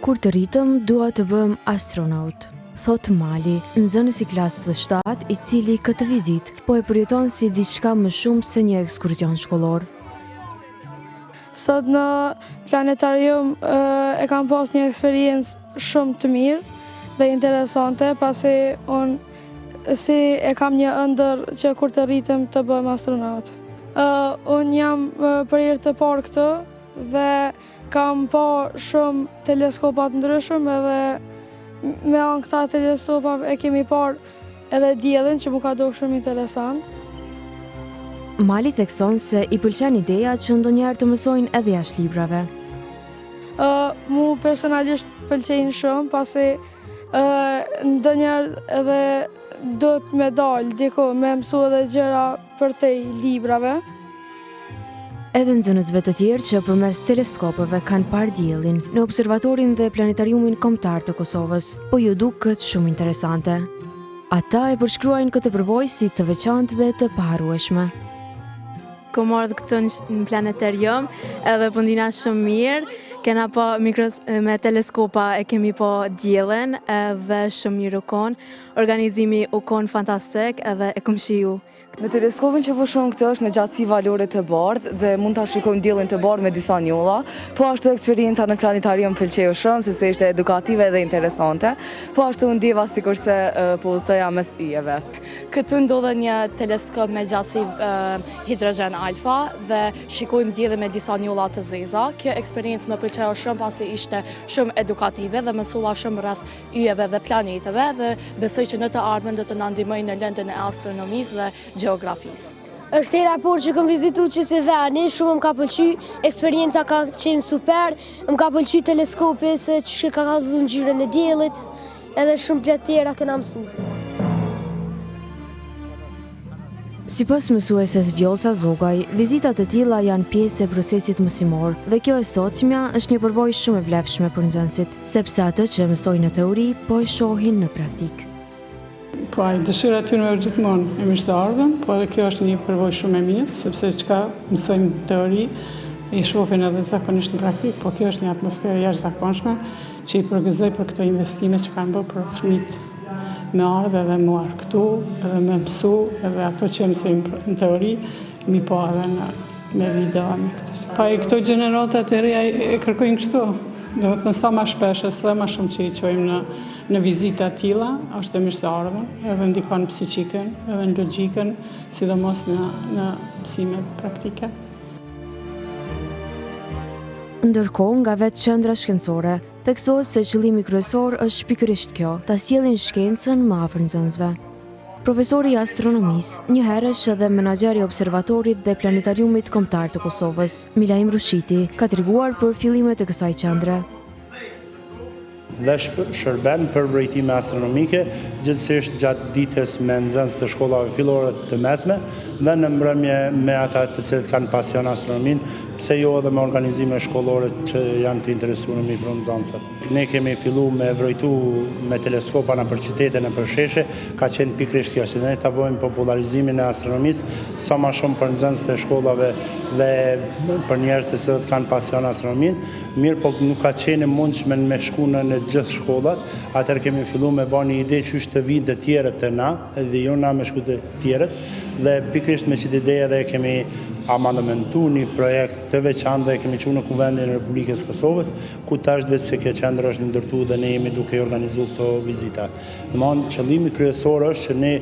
Kur të rritëm, dua të bëm astronaut, thot Mali, nxënës i klasës së 7, i cili këtë vizitë po e përjeton si diçka më shumë se një ekskursion shkollor. Sot në planetarium e kam pas një eksperiencë shumë të mirë dhe interesante, pasi unë si e kam një ëndër që kur të rritem të bëm astronaut. Unë jam për herë të parë këtu dhe kam pa shumë teleskopat ndryshëm, edhe me anë këta teleskopat e kemi parë edhe diellin që mu ka dogë shumë interesant. Mali thekson se i pëlqen ideja që ndonjëherë të mësojnë edhe jashtë librave. Mu personalisht pëlqejnë shumë, pasi ndonjëherë edhe do të me dalë diku me mësu edhe gjëra për te librave. Edhe nxënësve të tjerë që përmes teleskopeve kanë parë diellin në observatorin dhe planetariumin kombëtar të Kosovës, po ju duket shumë interesante. Ata e përshkruajnë këtë përvojë si të veçantë dhe të paharrueshme. Kom ardhur këtu në planetarium edhe po ndina shumë mirë. Kena pa me teleskopa e kemi pa diellin edhe shumë mirë u kon. Organizimi u kon fantastik edhe e kom shiju. Me teleskopin që po shohim këtë është me gjatësi valore të bardhë dhe mund ta shikojmë diellin të bardhë me disa njolla. Po ashtu eksperienca në planetarium pëlqeu shumë, se ishte edukative dhe interesante. Po ashtu ndjeva sikurse po udhtoja mes yjeve. Këtu ndodhe një teleskop me gjatësi hidrogen alfa dhe shikojmë diellin me disa njolla të zeza. Kjo eksperiencë më pëlqeu shumë pasi ishte shumë edukative dhe mësova shumë rreth yjeve dhe planeteve dhe besoj që në të ardhmen do të na ndihmojë në lëndën e astronomisë dhe geografisë. Është hera por që kam vizitu që se veni, shumë më ka pëlqy, eksperienca ka qenë super, më ka pëlqy teleskopi se që ka kallëzu ngjyrën e diellit, edhe shumë plot tjera kena mësu. Sipas mësueses Vjolca Zogaj, vizitat e tilla janë pjesë e procesit mësimor dhe kjo e sotshmja është një përvojë shumë e vlefshme për nxënësit, sepse atë që mësojnë në teori po e shohin në praktik. Po dëshira e tyre është gjithmonë e mirë të ardhmen, po edhe kjo është një përvojë shumë e mirë, sepse çka mësojmë në teori i shohin edhe zakonisht në praktik, po kjo është një atmosferë jashtëzakonshme që i përgëzoj për këto investime që kanë bërë për fëmijët me ardhe edhe me marrë këtu, edhe me mësu, edhe ato që mësojmë në teori, mi po edhe me video me këtë. Pa i këto gjeneratat e reja e kërkojnë kështu, do të thënë sa ma shpeshe, sa ma shumë që i qojmë në vizita tilla, është e mirë se ardhen, edhe ndikon në psiqikën, edhe në logjikën, sidomos në mësimet praktike. Ndërkohë, nga vetë qendra shkencore, theksohet se qëllimi kryesor është pikërisht kjo, ta sjellin shkencën më afër nxënësve. Profesori i astronomisë, një herësh edhe menaxheri i observatorit dhe planetariumit kombëtar të Kosovës, Milaim Rushiti, ka treguar për fillimet e kësaj qendre. Dhe shërben për vërejtime astronomike, gjithsesi gjatë ditës me nxënës të shkollave fillore të mesme dhe në mbrëmje me ata të cilët kanë pasion astronomin, pse jo edhe me organizime shkollore që janë të interesuar me për nxënësat. Ne kemi fillu me vërejtu me teleskopa në për qytete, në për sheshe, ka qenë pikërisht kjo, që ne ta vojmë popularizimin e astronomisë sa ma shumë për nxënës të shkollave dhe për njerëz të cilët kanë pasion astronomin, mirë po nuk ka qenë mundshme me shku në gjithë shkollat, atëherë kemi fillu me bërë një ide që është të vinë të tjerët të na, edhe jo na me shku të tjerët, dhe pikërisht me qëtë ideja dhe kemi amandamentu një projekt të veçantë dhe kemi qenë në Kuvendin e Republikës Kosovës, ku tash vetë se kjo qendër është ndërtuar dhe ne jemi duke organizuar këto vizita. Domthonë qëllimi kryesor është që ne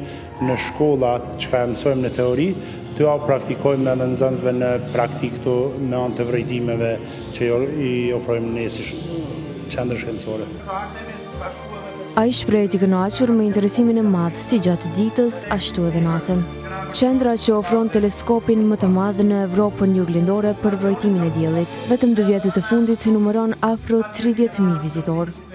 në shkollat çka mësojmë në teori, të praktikojmë edhe nxënësve në praktik këtu me anë të vërejtimeve që i ofrojmë ne si qendër shkencore. Ai shprehet i kënaqur me interesimin e madh si gjatë ditës ashtu edhe natën. Qendra që ofron teleskopin më të madh në Evropën juglindore për vërejtimin e diellit, vetëm 2 vjetët e fundit numëron afro 30.000 vizitorë.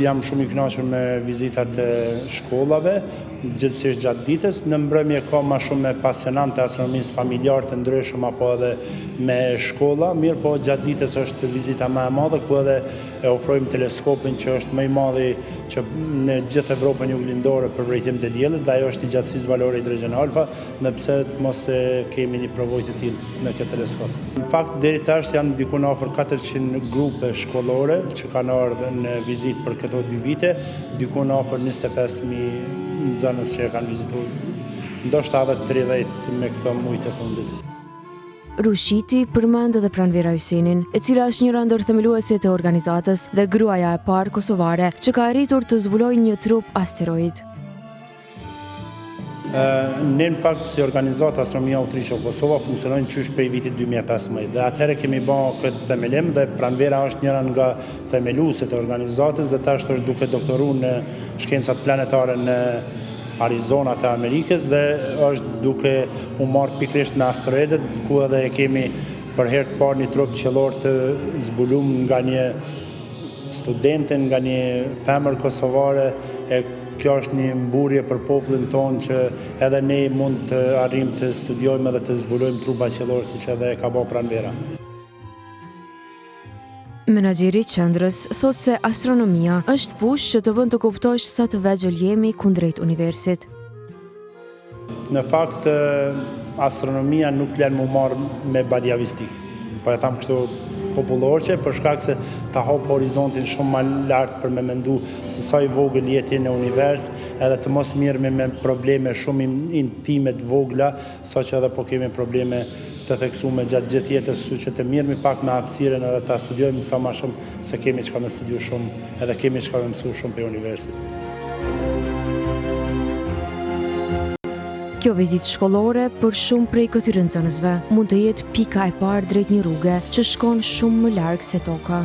Jam shumë i kënaqur me vizitat e shkollave, gjithsesi gjatë ditës. Në mbrëmje ka më shumë me pasionantë të astronomisë familjar të ndryshëm apo edhe me shkolla, mirë po gjatë ditës është vizita më e madhe ku edhe e ofrojmë teleskopin që është më i madhi që në gjithë Evropën juglindore për vërejtim të diellit dhe ajo është i gjatësisë valore hidrogjen alfa, nëpse mos e kemi një provojë të tillë me këtë teleskop. Në fakt deri tash janë diku në afër 400 grupe shkollore që kanë ardhur në vizitë për këto 2 vite, diku në afër 25.000 nxënës që kanë vizituar, ndoshta edhe 30 me këto muaj të fundit. Rushiti përmend edhe Pranvera Hysenin, e cila është njëra ndër themeluesit e organizatës dhe gruaja e parë kosovare që ka arritur të zbulojë një trup asteroid. Ne në fakt si organizata Astronomia Autrice Kosova funksionojnë qysh prej vitit 2015 dhe atëherë kemi bërë këtë themelim dhe Pranvera është njëra nga themeluesit e organizatës dhe tash është duke doktoruar në shkencat planetare në Arizona të Amerikës dhe është duke u marrë pikërisht në asteroidet ku edhe e kemi për herë të parë një trup qiellor të zbuluar nga një studente, nga një femër kosovare. Kjo është një mburje për popullin tonë që edhe ne mund të arrijmë të studiojmë edhe të zbulojmë trupa qiellor siç edhe e ka bërë Pranvera. Menaxheri i qendrës thotë se astronomia është fushë që të bën të kuptosh sa të vegjël jemi kundrejt universit. Në fakt, astronomia nuk të lën më marrë me badjavistik. Po e tham kështu popullorçe për shkak se ta hap horizontin shumë më lart për me mendu se sa i vogël jeti në univers, edhe të mos mirëmi me probleme shumë intime të vogla, saqë edhe po kemi probleme të theksuar gjatë gjithë jetës, kështu që të mirëmi pak me hapësirën edhe ta studiojmë sa më shumë se kemi çka me studiu shumë, edhe kemi çka me mësu shumë për universit. Kjo vizitë shkollore për shumë prej këtyre nxënësve mund të jetë pika e parë drejt një rruge që shkon shumë më larg se toka.